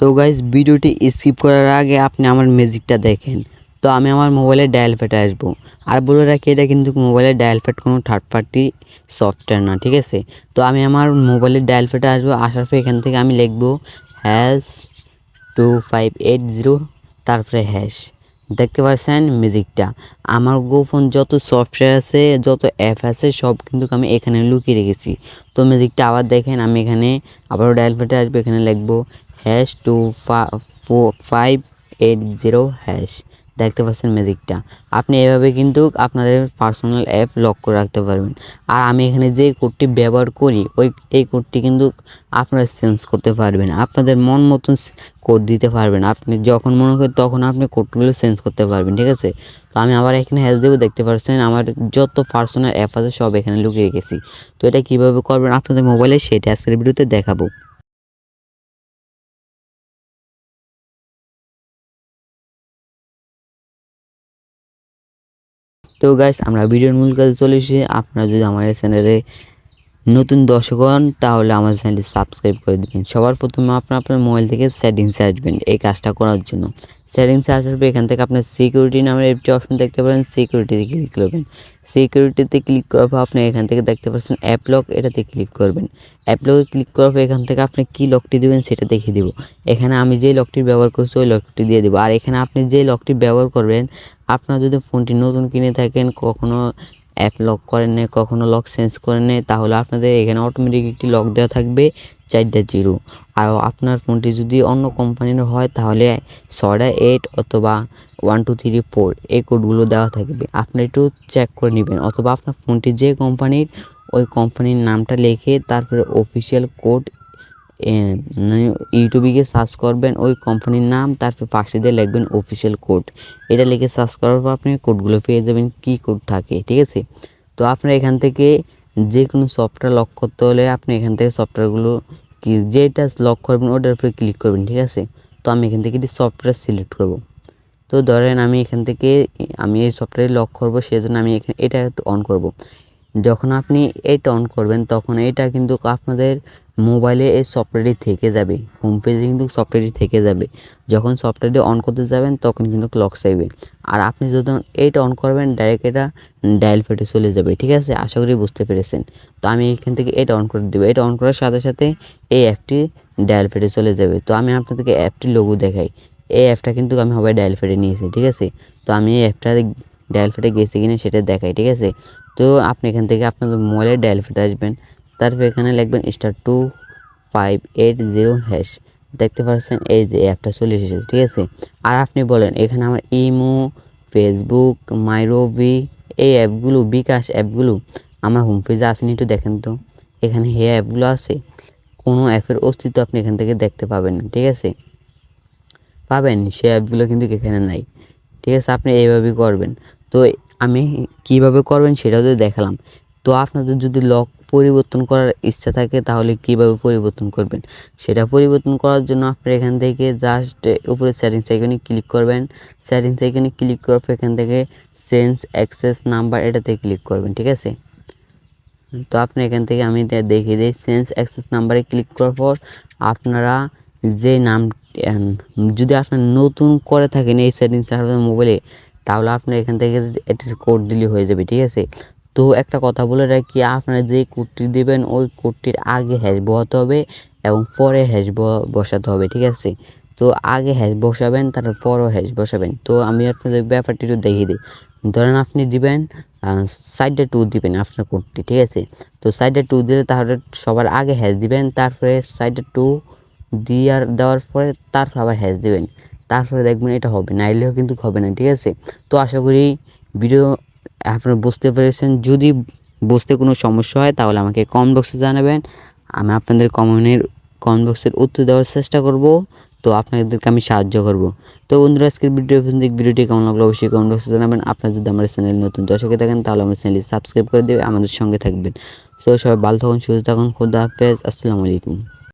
তো গাইস ভিডিওটি স্কিপ করার আগে আপনি আমার ম্যাজিকটা দেখেন। তো আমি আমার মোবাইলে ডায়াল প্যাডে আসবো। আর বলে রাখি এটা কিন্তু মোবাইলের ডায়াল প্যাড কোনো থার্ড পার্টি সফটওয়্যার না, ঠিক আছে। তো আমি আমার মোবাইলের ডায়াল প্যাডে আসবো, আসার পর এখান থেকে আমি লিখবো #2580 তারপরে হ্যাশ। দেখতে পাচ্ছেন ম্যাজিকটা। আমার গোপন যত সফটওয়্যার আছে, যত অ্যাপ আছে সব কিন্তু আমি এখানে লুকিয়ে রেখেছি। তো ম্যাজিকটা আবার দেখেন, আমি এখানে আবারও ডায়াল প্যাডে আসবো, এখানে লিখবো #2580 হ্যাশ। দেখতে পাচ্ছেন ম্যাজিকটা। আপনি এভাবে কিন্তু আপনাদের পার্সোনাল অ্যাপ লক করে রাখতে পারবেন। আর আমি এখানে যে কোডটি ব্যবহার করি এই কোডটি কিন্তু আপনারা চেঞ্জ করতে পারবেন, আপনাদের মন মতন কোড দিতে পারবেন। আপনি যখন মনে করেন তখন আপনি কোডগুলো চেঞ্জ করতে পারবেন, ঠিক আছে। তো আমি আবার এখানে হ্যাশ দেবো। দেখতে পাচ্ছেন আমার যত পার্সোনাল অ্যাপ আছে সব এখানে লুকিয়ে রেখেছি। তো এটা কীভাবে করবেন আপনাদের মোবাইলে সেটা আজকের ভিডিওতে দেখাবো। তো গাইস আমরা ভিডিওর মূল কাজে চলে এসেছি। আপনারা যদি আমার চ্যানেলে নতুন দর্শক হন তাহলে আমার চ্যানেলটি সাবস্ক্রাইব করে দেবেন। সবার প্রথমে আপনার মোবাইল থেকে সেটিংসে আসবেন এই কাজটা করার জন্য। সেটিংসে আসার পর এখান থেকে আপনার সিকিউরিটি নামের একটি অপশন দেখতে পাবেন, সিকিউরিটিতে ক্লিক করবেন। সিকিউরিটিতে ক্লিক করার পর আপনি এখান থেকে দেখতে পাচ্ছেন অ্যাপ লক, এটাতে ক্লিক করবেন। অ্যাপ লকে ক্লিক করার পর এখান থেকে আপনি কী লকটি দেবেন সেটা দেখিয়ে দেবো। এখানে আমি যেই লকটি ব্যবহার করছি ওই লকটি দিয়ে দেবো। আর এখানে আপনি যেই লকটি ব্যবহার করবেন, আপনার যদি ফোনটি নতুন কিনে থাকেন, কখনও অ্যাপ লক করেন নেই, কখনো লক চেঞ্জ করেন নেই, তাহলে আপনাদের এখানে অটোমেটিক একটি লক দেওয়া থাকবে 4টা 0। আর আপনার ফোনটি যদি অন্য কোম্পানির হয় তাহলে 6টা 8 অথবা 1 2 3 4 এই কোডগুলো দেওয়া থাকবে। আপনি একটু চেক করে নেবেন, অথবা আপনার ফোনটি যে কোম্পানির ওই কোম্পানির নামটা লিখে তারপরে অফিসিয়াল কোড ইউটিউবে গিয়ে সার্চ করবেন ওই কোম্পানির নাম, তারপর পাশে দিয়ে লিখবেন অফিসিয়াল কোড। এটা লিখে সার্চ করার পর আপনি কোডগুলো পেয়ে যাবেন, কী কোড থাকে, ঠিক আছে। তো আপনার এখান থেকে যে কোনো সফটওয়্যার লক করতে হলে আপনি এখান থেকে সফটওয়্যারগুলো যেটা লক করবেন ওটার উপরে ক্লিক করবেন, ঠিক আছে। তো আমি এখান থেকে একটি সফটওয়্যার সিলেক্ট করব। তো ধরেন আমি এখান থেকে এই সফটওয়্যারে লক করব, সেজন্য আমি এখানে এটা অন করব। যখন আপনি এটা অন করবেন তখন এটা কিন্তু আপনাদের মোবাইলে এই সফটওয়্যারটি থেকে যাবে, হোম পেজে কিন্তু সফটওয়্যারটি থেকে যাবে। যখন সফটওয়্যারটি অন করতে যাবেন তখন কিন্তু লক চাইবে। আর আপনি যখন এইটা অন করবেন ডাইরেক্ট এটা ডায়াল প্যাডে চলে যাবে, ঠিক আছে। আশা করি বুঝতে পেরেছেন। তো আমি এখান থেকে এটা অন করে দেবো। এটা অন করার সাথে সাথে এই অ্যাপটি ডায়াল প্যাডে চলে যাবে। তো আমি আপনাদেরকে অ্যাপটির লোগো দেখাই। এই অ্যাপটা কিন্তু আমি হবে ডায়াল প্যাডে নিয়েছি, ঠিক আছে। তো আমি এই অ্যাপটা ডায়াল প্যাডে গেছি কিনা সেটা দেখাই, ঠিক আছে। তো আপনি এখান থেকে আপনাদের মোবাইলের ডায়াল প্যাডে আসবেন, তারপর এখানে লিখবেন *2580 হ্যাশ। দেখতে পাচ্ছেন এই যে অ্যাপটা চলে এসেছে, ঠিক আছে। আর আপনি বলেন এখানে আমার ইমো, ফেসবুক, মাইরোবি এই অ্যাপগুলো, বিকাশ অ্যাপগুলো আমার হোম পেজে আসেনি, একটু দেখেন তো। এখানে এই অ্যাপগুলো আছে, কোনো অ্যাপের অস্তিত্ব আপনি এখান থেকে দেখতে পাবেন না, ঠিক আছে। পাবেন সে অ্যাপগুলো কিন্তু এখানে নাই, ঠিক আছে। আপনি এইভাবেই করবেন। তো আমি কিভাবে করবেন সেটাও তো দেখালাম। তো আপনাদের যদি লক পরিবর্তন করার ইচ্ছা থাকে তাহলে কিভাবে পরিবর্তন করবেন সেটা পরিবর্তন করার জন্য আপনার এখান থেকে জাস্ট উপরে সেটিংস আইকনে ক্লিক করবেন। সেটিংস আইকনে ক্লিক করার পর এখান থেকে চেঞ্জ অ্যাক্সেস নাম্বার এটাতে ক্লিক করবেন, ঠিক আছে। তো আপনি এখান থেকে আমি দেখিয়ে দিই। চেঞ্জ অ্যাক্সেস নাম্বারে ক্লিক করার পর আপনারা যে নাম যদি আপনার নতুন করে থাকেন এই সেটিংস আপনার মোবাইলে, তাহলে আপনার এখান থেকে একটা কোড দিলে হয়ে যাবে, ঠিক আছে। তো একটা কথা বলে রাখি, আপনারা যে কোডটি দেবেন ওই কোডটির আগে হ্যাশ বসাতে হবে এবং পরে হ্যাশ বসাতে হবে, ঠিক আছে। তো আগে হ্যাশ বসাবেন, তারপর পরও হ্যাশ বসাবেন। তো আমি আপনাদের ব্যাপারটি একটু দেখিয়ে দিই। ধরেন আপনি দিবেন সাইডে 2 দিবেন আপনার কোডটি, ঠিক আছে। তো সাইডে 2 দিলে তাহলে সবার আগে হ্যাশ দিবেন, তারপরে সাইডে 2 দেওয়ার পরে তারপর আবার হ্যাশ দিবেন, তারপরে দেখবেন এটা হবে, নাইলেও কিন্তু হবে না, ঠিক আছে। তো আশা করি ভিডিও আপনারা বুঝতে পেরেছেন। যদি বুঝতে কোনো সমস্যা হয় তাহলে আমাকে কমেন্ট বক্সে জানাবেন, আমি আপনাদের কমেন্ট বক্সের উত্তর দেওয়ার চেষ্টা করব। তো আপনাদেরকে আমি সাহায্য করব। তো বন্ধুরা আজকের ভিডিওটি কেমন লাগলো অবশ্যই কমেন্ট বক্সে জানাবেন। আপনারা যদি আমার চ্যানেল নতুন দর্শকে থাকেন তাহলে আমার চ্যানেলটি সাবস্ক্রাইব করে দেবে, আমাদের সঙ্গে থাকবেন। সো সবাই ভালো থাকুন, সুস্থ থাকুন, খোদা হাফেজ, আসসালামু আলাইকুম।